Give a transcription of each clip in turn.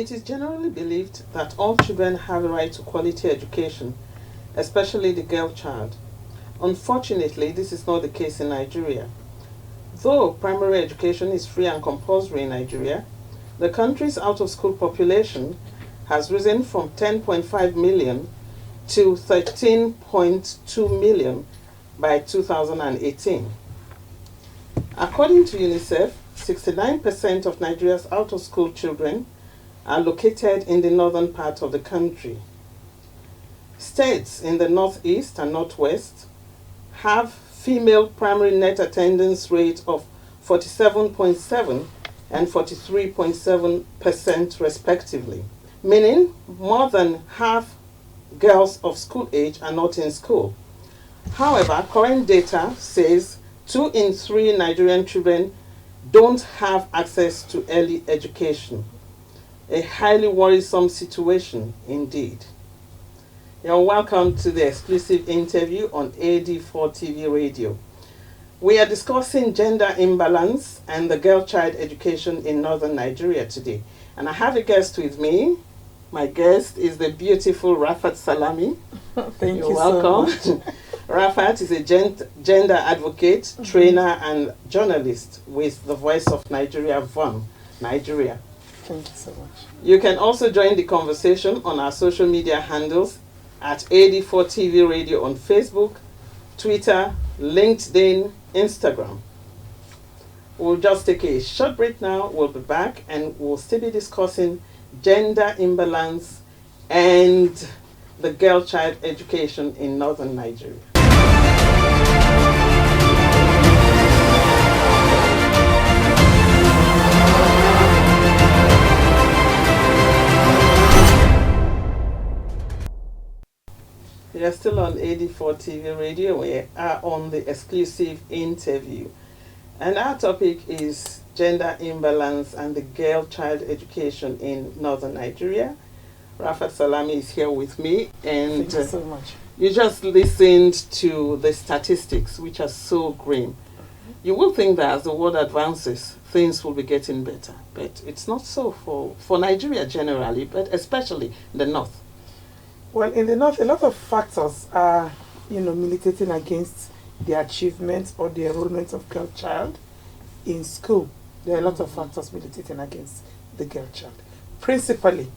It is generally believed that all children have a right to quality education, especially the girl child. Unfortunately, this is not the case in Nigeria. Though primary education is free and compulsory in Nigeria, the country's out-of-school population has risen from 10.5 million to 13.2 million by 2018. According to UNICEF, 69% of Nigeria's out-of-school children are located in the northern part of the country. States in the northeast and northwest have female primary net attendance rate of 47.7 and 43.7% respectively, meaning more than half girls of school age are not in school. However, current data says 2 in 3 Nigerian children don't have access to early education. A highly worrisome situation indeed. You're welcome to the exclusive interview on AD4TV Radio. We are discussing gender imbalance and the girl-child education in northern Nigeria today. And I have a guest with me. My guest is the beautiful Rafat Salami. Thank you welcome. so much. Rafat is a gender advocate, trainer, and journalist with the Voice of Nigeria, VON, Nigeria. Thank you so much. You can also join the conversation on our social media handles at AD4TV Radio on Facebook, Twitter, LinkedIn, Instagram. We'll just take a short break now. We'll be back and we'll still be discussing gender imbalance and the girl-child education in northern Nigeria. We are still on AD4TV Radio. We are on the exclusive interview. And our topic is gender imbalance and the girl-child education in northern Nigeria. Rafat Salami is here with me. And Thank you so much. You just listened to the statistics, which are so grim. You will think that as the world advances, things will be getting better. But it's not so for Nigeria generally, but especially the north. Well, in the north, a lot of factors are, militating against the achievement or the enrollment of girl child in school. There are a lot of factors militating against the girl child. Principally,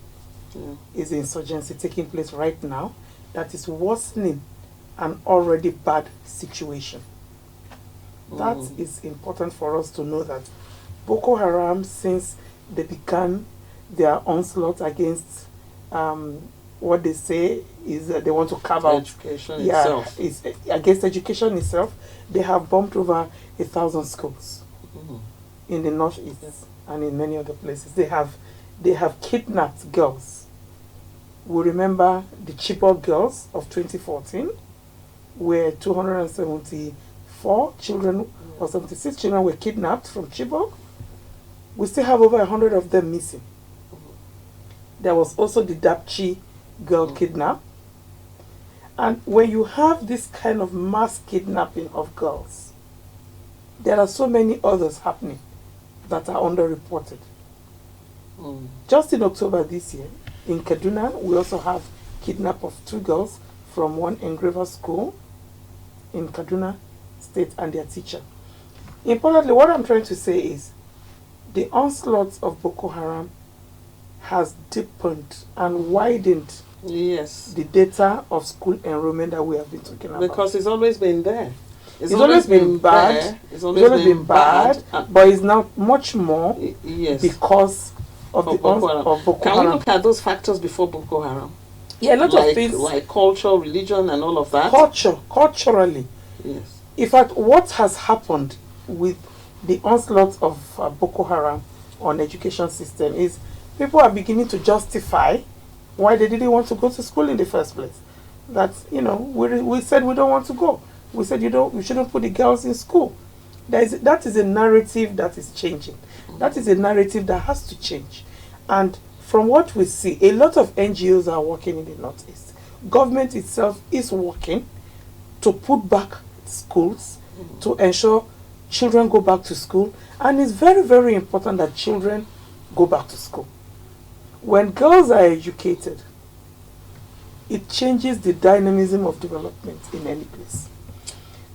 is the insurgency taking place right now that is worsening an already bad situation. That is important for us to know that Boko Haram, since they began their onslaught against what they say is that they want to carve out education itself. It's against education itself. They have bombed over 1,000 schools in the northeast and in many other places. They have kidnapped girls. We remember the Chibok girls of 2014, where 274 children or 76 children were kidnapped from Chibok. We still have over 100 of them missing. There was also the Dapchi girl kidnap. And when you have this kind of mass kidnapping of girls, there are so many others happening that are underreported. Just in October this year, in Kaduna, we also have kidnap of 2 girls from one engraver school in Kaduna State and their teacher. Importantly, what I'm trying to say is the onslaught of Boko Haram has deepened and widened the data of school enrollment that we have been talking about. Because it's always been there. It's always been bad. It's always been bad, but it's now much more because of Boko Haram. Can we look at those factors before Boko Haram? Yeah, a lot of things. Like culture, religion, and all of that. Culturally. Yes. In fact, what has happened with the onslaught of Boko Haram on education system is people are beginning to justify why they didn't want to go to school in the first place. That, we said we don't want to go. We said we shouldn't put the girls in school. That is a narrative that is changing. That is a narrative that has to change. And from what we see, a lot of NGOs are working in the Northeast. Government itself is working to put back schools, to ensure children go back to school. And it's very, very important that children go back to school. When girls are educated, it changes the dynamism of development in any place.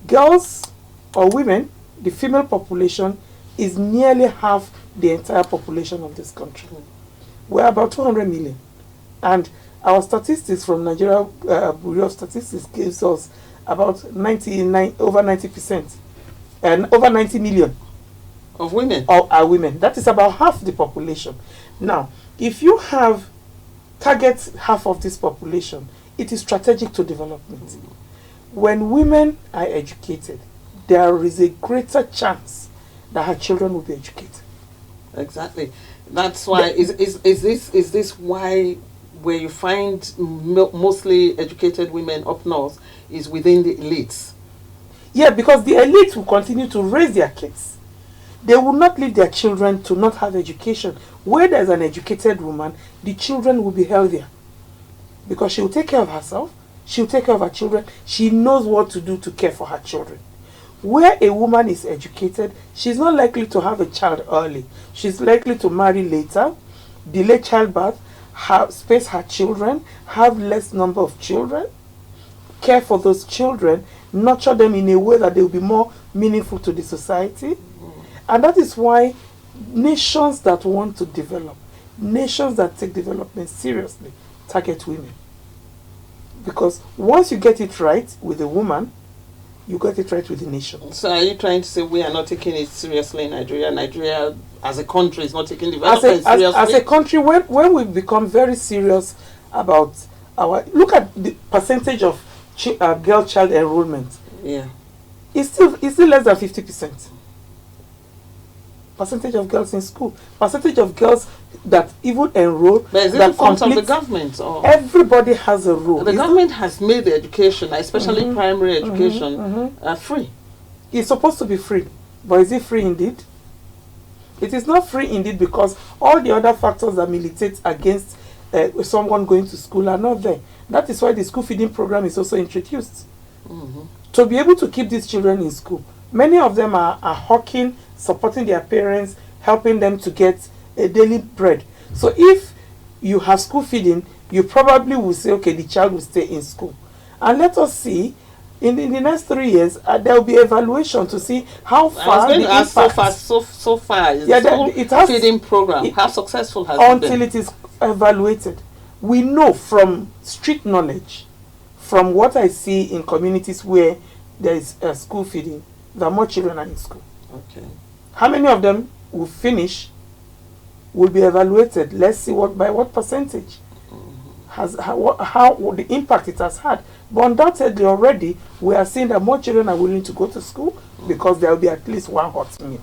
Girls or women, the female population is nearly half the entire population of this country. We're about 200 million. And our statistics from Nigeria Bureau of Statistics gives us about over 90%, and over 90 million of women. Are women. That is about half the population. Now, if you target half of this population, it is strategic to development. When women are educated, there is a greater chance that her children will be educated. Exactly. That's why is this why where you find mostly educated women up north is within the elites? Yeah, because the elites will continue to raise their kids. They will not leave their children to not have education. Where there's an educated woman, the children will be healthier. Because she will take care of herself, she will take care of her children, she knows what to do to care for her children. Where a woman is educated, she's not likely to have a child early. She's likely to marry later, delay childbirth, space her children, have less number of children, care for those children, nurture them in a way that they will be more meaningful to the society. And that is why nations that want to develop, nations that take development seriously, target women. Because once you get it right with a woman, you got it right with the nation. So are you trying to say we are not taking it seriously in Nigeria? Nigeria as a country is not taking development seriously? As a country, when we become very serious about look at the percentage of girl child enrollment. Yeah. It's still less than 50%. Percentage of girls in school. Percentage of girls that even enroll. But is it the fault of the government? Or everybody has a role. The government has made the education, especially primary education, free. It's supposed to be free. But is it free indeed? It is not free indeed because all the other factors that militate against someone going to school are not there. That is why the school feeding program is also introduced. To be able to keep these children in school. Many of them are hawking, supporting their parents, helping them to get a daily bread. So if you have school feeding, you probably will say, okay, the child will stay in school. And let us see, in the next 3 years, there will be evaluation to see how far the impact. So far, is the school feeding program, how successful has it been? Until it is evaluated. We know from street knowledge, from what I see in communities where there is school feeding, that more children are in school. Okay. How many of them will finish, will be evaluated? Let's see by what percentage how the impact it has had. But undoubtedly already we are seeing that more children are willing to go to school because there will be at least one hot meal.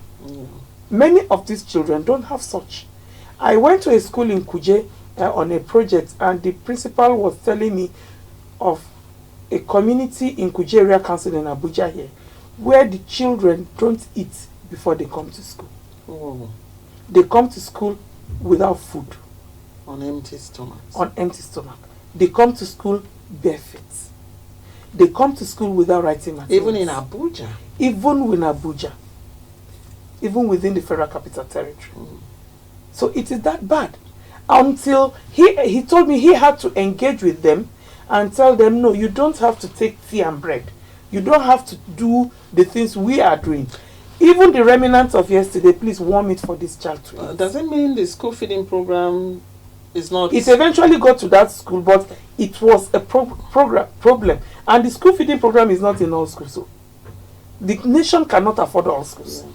Many of these children don't have such. I went to a school in Kuje on a project, and the principal was telling me of a community in Kuje Area Council in Abuja here, where the children don't eat before they come to school. They come to school without food. On empty stomach. On empty stomach. They come to school barefoot. They come to school without writing materials. Even in Abuja? Even in Abuja. Even within the Federal Capital Territory. So it is that bad. Until he told me he had to engage with them and tell them, no, you don't have to take tea and bread. You don't have to do the things we are doing. Even the remnants of yesterday, please warm it for this child to eat. Does it mean the school feeding program is not... It eventually got to that school, but it was a problem. And the school feeding program is not in all schools. So the nation cannot afford all schools. Yeah.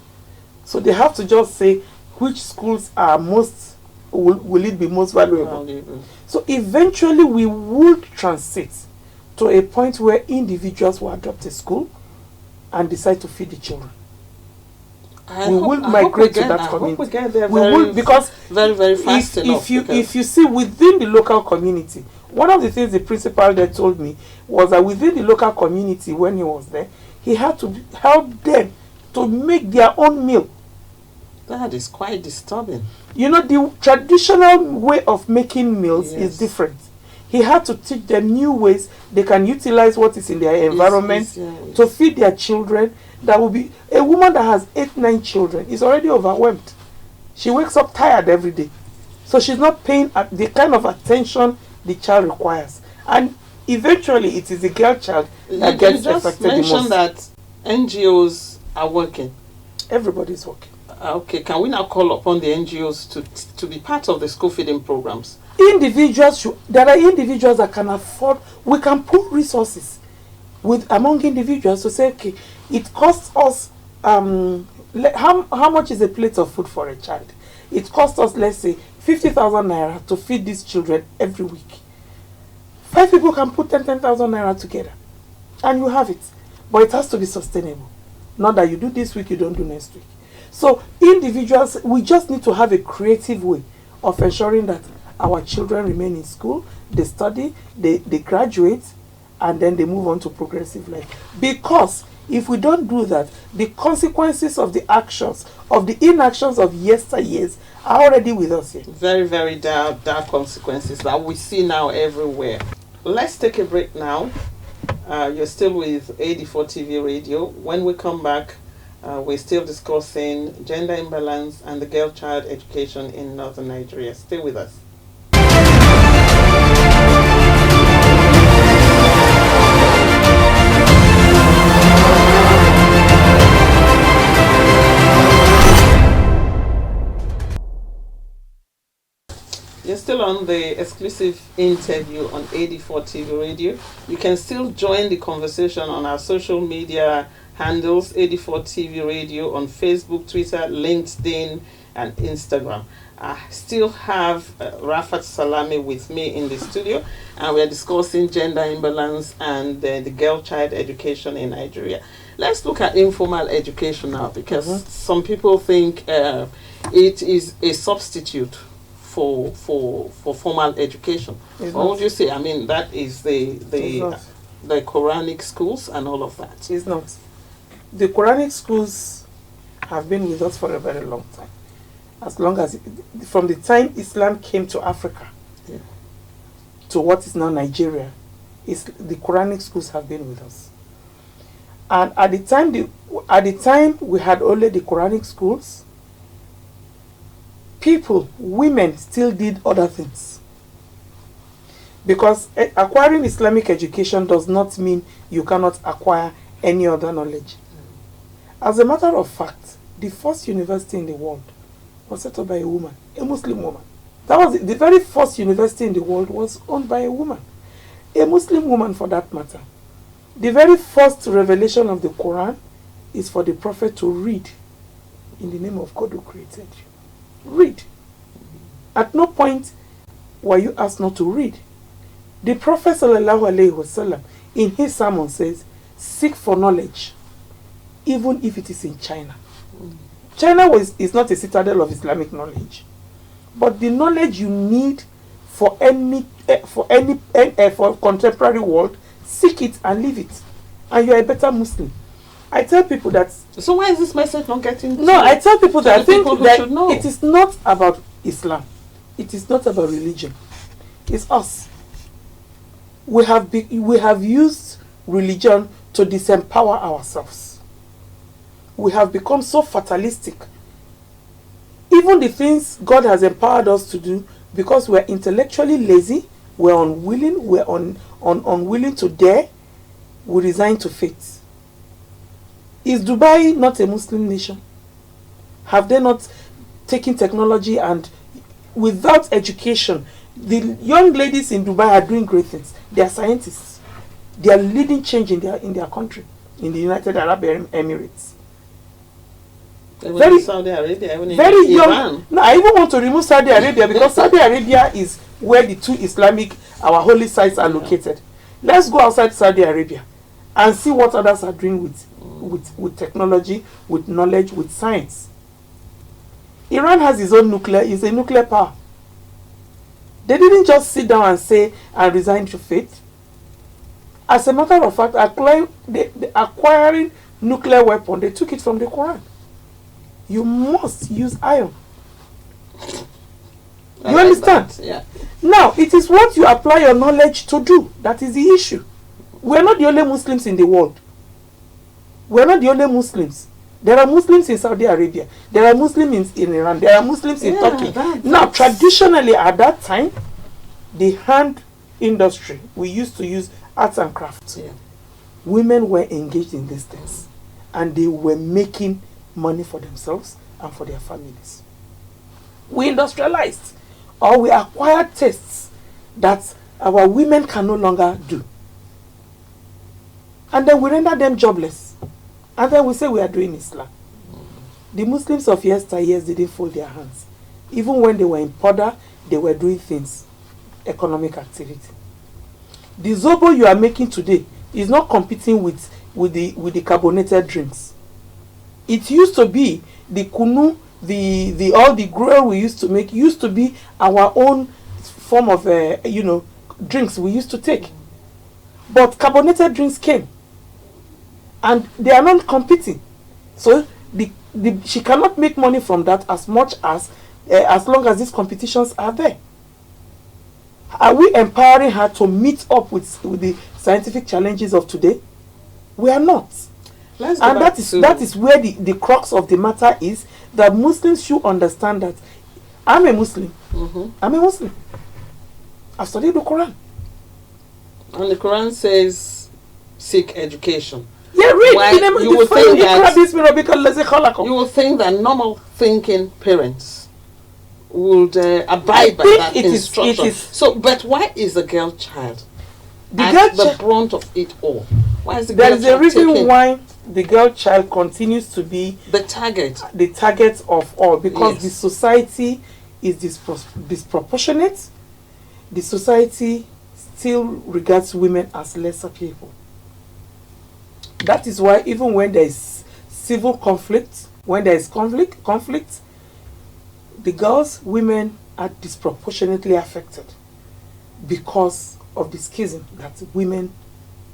So they have to just say which schools are most, will it be most valuable. So eventually we would transit to a point where individuals will adopt a school and decide to feed the children. We will migrate to that community. We will, because very fast enough. If you see within the local community, one of the things the principal there told me was that within the local community, when he was there, he had to help them to make their own meal. That is quite disturbing. You know, the traditional way of making meals is different. He had to teach them new ways they can utilize what is in their environment to feed their children. That will be a woman that has 8-9 children is already overwhelmed. She wakes up tired every day. So she's not paying the kind of attention the child requires. And eventually it is the girl child that gets affected the most. You just mentioned that NGOs are working. Everybody's working. Okay, can we now call upon the NGOs to be part of the school feeding programs? There are individuals that can afford, we can put resources among individuals to say, okay, it costs us, how much is a plate of food for a child? It costs us, let's say, 50,000 naira to feed these children every week. 5 people can put 10,000 naira together and you have it. But it has to be sustainable. Not that you do this week, you don't do next week. So individuals, we just need to have a creative way of ensuring that our children remain in school, they study, they graduate, and then they move on to progressive life. Because if we don't do that, the consequences of the actions, of the inactions of yesteryears are already with us here. Very, very dark consequences that we see now everywhere. Let's take a break now. You're still with AD4TV Radio. When we come back, we're still discussing gender imbalance and the girl-child education in northern Nigeria. Stay with us. You're still on the exclusive interview on AD4TV Radio. You can still join the conversation on our social media handles, AD4TV Radio on Facebook, Twitter, LinkedIn, and Instagram. I still have Rafat Salami with me in the studio, and we are discussing gender imbalance and the girl-child education in Nigeria. Let's look at informal education now, because some people think it is a substitute for formal education. What would you say? I mean, that is the Quranic schools and all of that. It's not. The Quranic schools have been with us for a very long time. As long as, from the time Islam came to Africa, to what is now Nigeria, the Quranic schools have been with us. And at the time we had only the Quranic schools, women still did other things. Because acquiring Islamic education does not mean you cannot acquire any other knowledge. As a matter of fact, the first university in the world was set up by a woman, a Muslim woman. That was the very first university in the world was owned by a woman, a Muslim woman for that matter. The very first revelation of the Quran is for the Prophet to read in the name of God who created you. Read. At no point were you asked not to read. The Prophet ﷺ in his sermon says, seek for knowledge, even if it is in China. China is not a citadel of Islamic knowledge, but the knowledge you need for contemporary world, seek it and leave it, and you are a better Muslim. I tell people that. So why is this message not getting? No, I tell people that I think that it is not about Islam. It is not about religion. It's us. We have used religion to disempower ourselves. We have become so fatalistic. Even the things God has empowered us to do, because we're intellectually lazy, we're unwilling, unwilling to dare, we resign to fate. Is Dubai not a Muslim nation? Have they not taken technology, and without education, the young ladies in Dubai are doing great things. They are scientists. They are leading change in their country, in the United Arab Emirates. Very Saudi Arabia, even very in young. Iran. No, I even want to remove Saudi Arabia because Saudi Arabia is where the two our holy sites are located. Let's go outside Saudi Arabia and see what others are doing with technology, with knowledge, with science. Iran has its own is a nuclear power. They didn't just sit down and say and resign to fate. As a matter of fact, acquiring nuclear weapon, they took it from the Quran. You must use iron. You understand? That, yeah. Now, it is what you apply your knowledge to do that is the issue. We're not the only Muslims in the world. We're not the only Muslims. There are Muslims in Saudi Arabia. There are Muslims in Iran. There are Muslims in Turkey. Now, traditionally at that time, the hand industry, we used to use arts and crafts. Yeah. Women were engaged in these things, and they were making money for themselves and for their families. We industrialized, or we acquired tastes that our women can no longer do. And then we render them jobless. And then we say we are doing Islam. The Muslims of yesteryears didn't fold their hands. Even when they were in powder, they were doing things, economic activity. The zobo you are making today is not competing with the carbonated drinks. It used to be the kunu, the all the gruel we used to make used to be our own form of drinks we used to take. But carbonated drinks came, and they are not competing. So she cannot make money from that as much as long as these competitions are there. Are we empowering her to meet up with the scientific challenges of today? We are not. And that is where the crux of the matter is, that Muslims should understand that I'm a Muslim. I'm a Muslim. I've studied the Quran. And the Quran says seek education. Yeah, read. You will think that normal thinking parents would abide by that instruction. But why is the girl child the brunt of it all? Why is the girl child? There is a reason why the girl child continues to be the target of all, because the society is disproportionate. The society still regards women as lesser people. That is why even when there is civil conflict, when there is conflict, the women are disproportionately affected because of the schism that women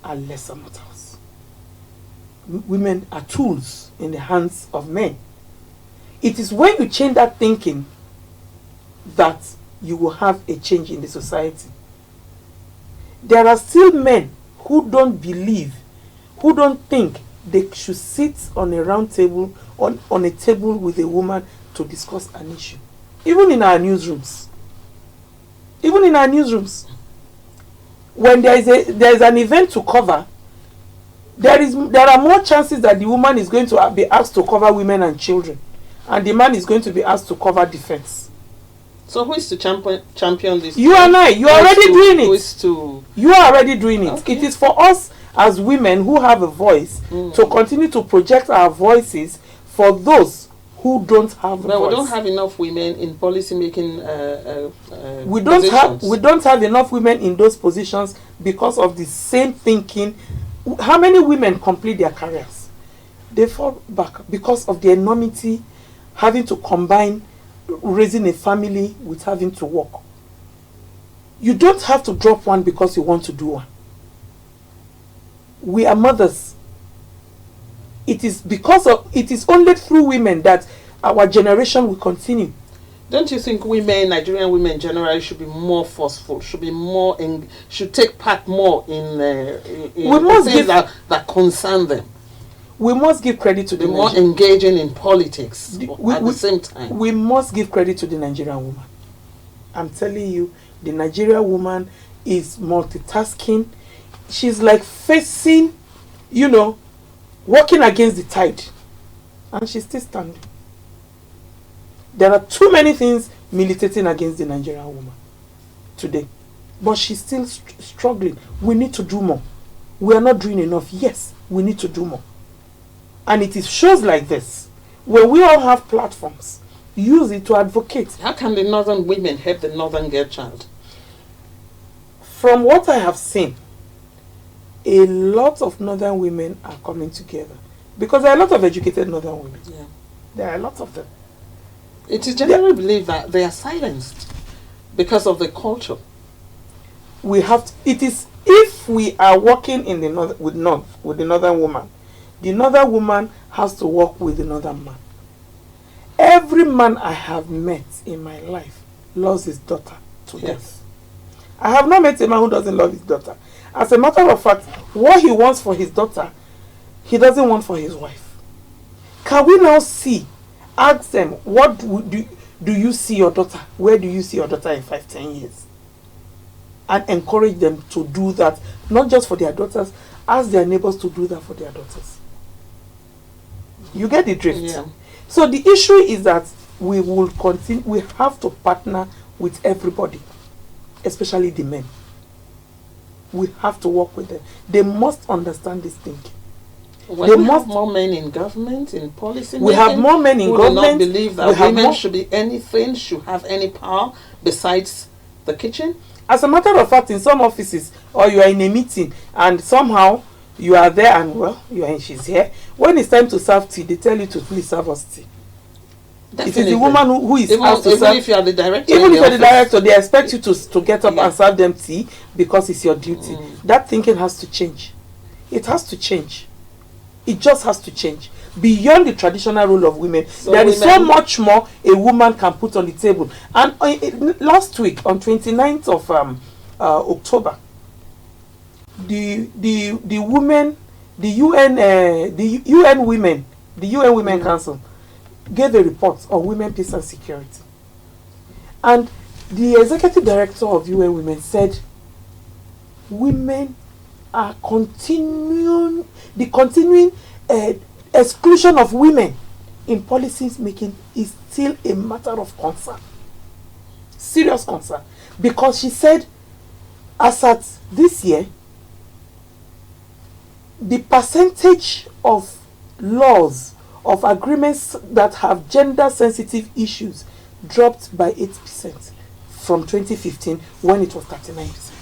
are lesser mortals. Women are tools in the hands of men. It is when you change that thinking that you will have a change in the society. There are still men who don't believe, who don't think they should sit on a round table, on a table with a woman to discuss an issue. Even in our newsrooms. When there is an event to cover, there are more chances that the woman is going to be asked to cover women and children, and the man is going to be asked to cover defense. So who is to champion this? You and I. You are already doing it. You are already doing it. Okay. It is for us as women who have a voice to continue to project our voices for those who don't have a voice. We don't have enough women in policy making we don't have enough women in those positions because of the same thinking. How many women complete their careers? They fall back because of the enormity, having to combine raising a family with having to work. You don't have to drop one because you want to do one. We are mothers. It is only through women that our generation will continue. Don't you think Nigerian women generally should be more forceful, should take part more in things that concern them? We must give credit to the more engaging in politics at the same time. We must give credit to the Nigerian woman. I'm telling you, the Nigerian woman is multitasking. She's like facing, walking against the tide. And she's still standing. There are too many things militating against the Nigerian woman today. But she's still struggling. We need to do more. We are not doing enough. Yes, we need to do more. And it is shows like this, where we all have platforms, use it to advocate. How can the northern women help the northern girl child? From what I have seen, a lot of northern women are coming together. Because there are a lot of educated northern women. Yeah. There are a lot of them. It is generally believed that they are silenced because of the culture. It is if we are working in the north with the northern woman, the northern woman has to work with the northern man. Every man I have met in my life loves his daughter to death. I have not met a man who doesn't love his daughter. As a matter of fact, what he wants for his daughter, he doesn't want for his wife. Can we now ask them, what do you see your daughter? Where do you see your daughter in 5-10 years? And encourage them to do that, not just for their daughters, ask their neighbors to do that for their daughters. You get the drift? Yeah. So the issue is that we will continue, we have to partner with everybody, especially the men. We have to work with them. They must understand this thing. Well, we have more men in government, in policy. We have more men in government. Do not believe that women should be anything, should have any power besides the kitchen. As a matter of fact, in some offices, or you are in a meeting and somehow you are there and, well, she's here. When it's time to serve tea, they tell you to please serve us tea. Definitely. It is the woman who is asked to serve. Even if you are the director. Even if you are the director, they expect you to get up and serve them tea because it's your duty. That thinking has to change. It has to change. It just has to change. Beyond the traditional role of women, there is so much more a woman can put on the table. And last week, on 29th of October, the UN Women Council gave a report on women, peace and security. And the executive director of UN Women said women are continuing exclusion of women in policies making is still a matter of concern, serious concern, because she said as at this year the percentage of laws, of agreements that have gender sensitive issues dropped by 8% from 2015 when it was 39%.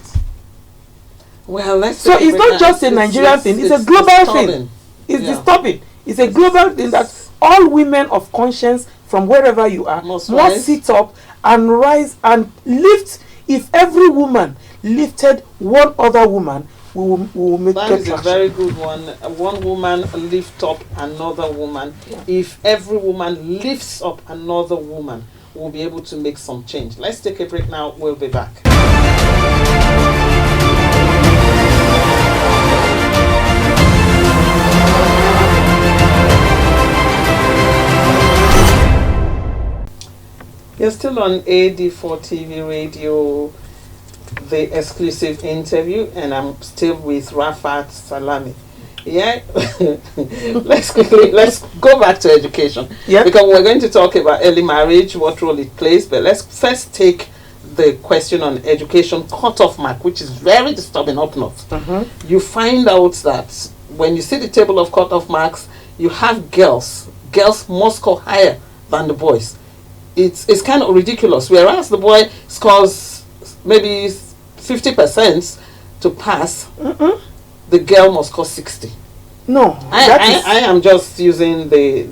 Well, so it's not just a Nigerian thing, it's a global thing. It's disturbing. It's a global thing that all women of conscience from wherever you are must sit up and rise and lift. If every woman lifted one other woman, we will make that is a very good one. One woman lift up another woman. Yeah. If every woman lifts up another woman, we'll be able to make some change. Let's take a break now. We'll be back. You're still on AD4TV Radio, the exclusive interview, and I'm still with Rafat Salami. Yeah, let's go back to education. Yeah, because we're going to talk about early marriage, what role it plays. But let's first take the question on education cutoff mark, which is very disturbing up north. You find out that when you see the table of cutoff marks, you have girls must score higher than the boys. It's kind of ridiculous. Whereas the boy scores maybe 50% to pass, the girl must score 60. No, I am just using the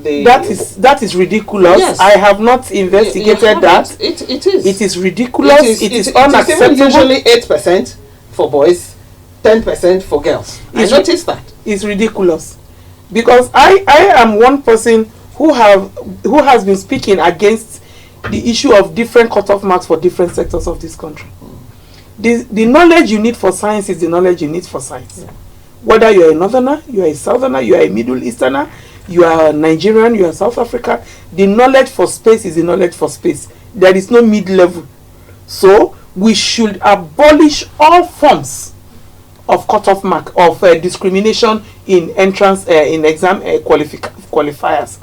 that is ridiculous. Yes. I have not investigated that. It is. It is ridiculous. It is unacceptable. It's usually 8% for boys, 10% for girls. I noticed that. It's ridiculous, because I am one person who has been speaking against the issue of different cutoff marks for different sectors of this country. The knowledge you need for science is the knowledge you need for science. Yeah. Whether you are a northerner, you are a southerner, you are a Middle Easterner, you are Nigerian, you are South Africa, the knowledge for space is the knowledge for space. There is no mid-level. So we should abolish all forms of cutoff mark, of discrimination in entrance, in exam qualifiers.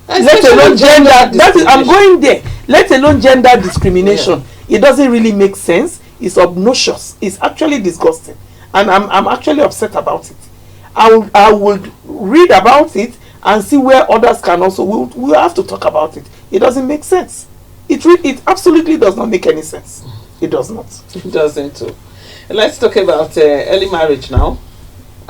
Let alone gender. I'm going there. Let alone gender discrimination. Yeah. It doesn't really make sense. It's obnoxious. It's actually disgusting, and I'm actually upset about it. I would read about it and see where others can also. We'll have to talk about it. It doesn't make sense. It absolutely does not make any sense. It does not. It doesn't too. Let's talk about early marriage now.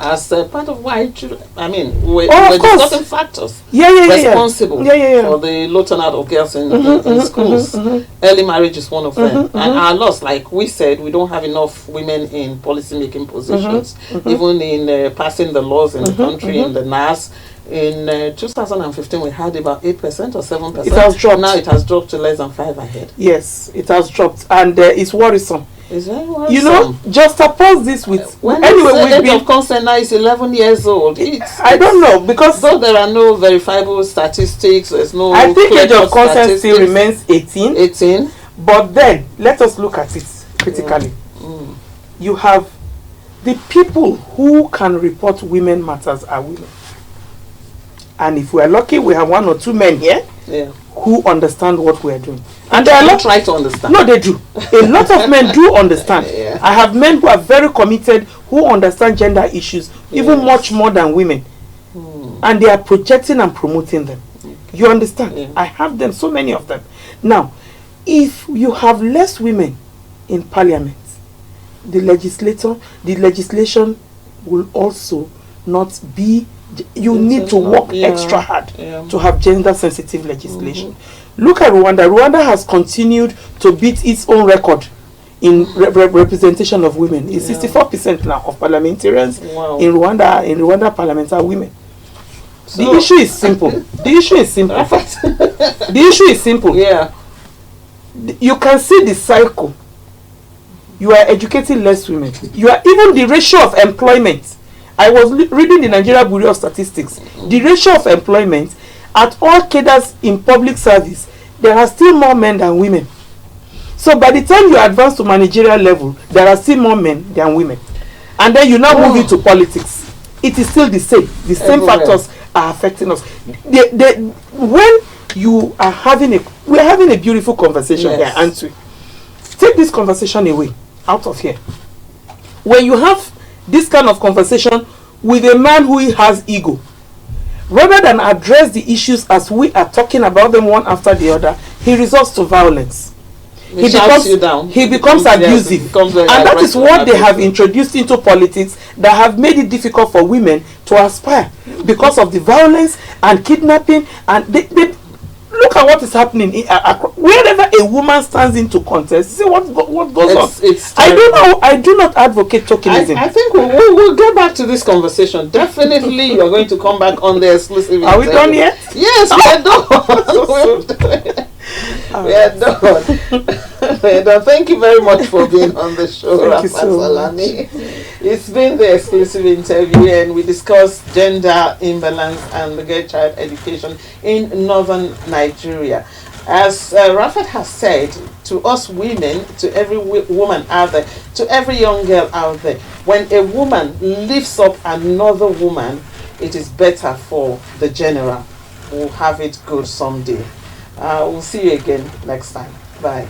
As part of why, we're discussing factors responsible for the low turnout of girls in schools. Early marriage is one of them. And our loss, like we said, we don't have enough women in policy-making positions, even in passing the laws in the country, in the NAS. In 2015, we had about 8% or 7%. It has dropped. Now it has dropped to less than 5 ahead. Yes, it has dropped. And it's worrisome. It's very worrisome. You know, just suppose this with when anyway the we've age been, of consent now is 11 years old. I don't know, because though there are no verifiable statistics, there's no. I think age clear-cut of consent still statistics. remains 18. 18. But then let us look at it critically. You have the people who can report women matters are women. And if we are lucky, we have one or two men here who understand what we are doing. And they are not try to understand. No, they do. A lot of men do understand. I have men who are very committed, who understand gender issues, even much more than women. And they are projecting and promoting them. You understand? I have them, so many of them. Now, if you have less women in parliament, the legislation will also not be. You need to work extra hard to have gender sensitive legislation. Look at Rwanda. Rwanda has continued to beat its own record in representation of women. It's 64% now of parliamentarians in Rwanda parliament are women. So the issue is simple. The issue is simple. Yeah. You can see the cycle. You are educating less women. You are even the ratio of employment. I was reading the Nigeria Bureau of Statistics. The ratio of employment at all cadres in public service, there are still more men than women. So by the time you advance to managerial level, there are still more men than women. And then you now move into politics. It is still the same. The same factors are affecting us. When you are we are having a beautiful conversation here, aren't we? Take this conversation away, out of here. When you have this kind of conversation with a man who has ego, rather than address the issues as we are talking about them one after the other, he resorts to violence. He becomes abusive. And that is what they have introduced into politics that have made it difficult for women to aspire because of the violence and kidnapping. And they look at what is happening wherever a woman stands into contest. See what goes on. I do not advocate tokenism. I think we'll get back to this conversation. Definitely, you're going to come back on the exclusive. Are we done yet? Yes, we're done. We are done. We are done. Thank you very much for being on the show, Thank you so much. It's been the exclusive interview, and we discussed gender imbalance and the girl child education in northern Nigeria. As Rafat has said, to us women, to every woman out there, to every young girl out there, when a woman lifts up another woman, it is better for the general. We'll have it good someday. We'll see you again next time. Bye.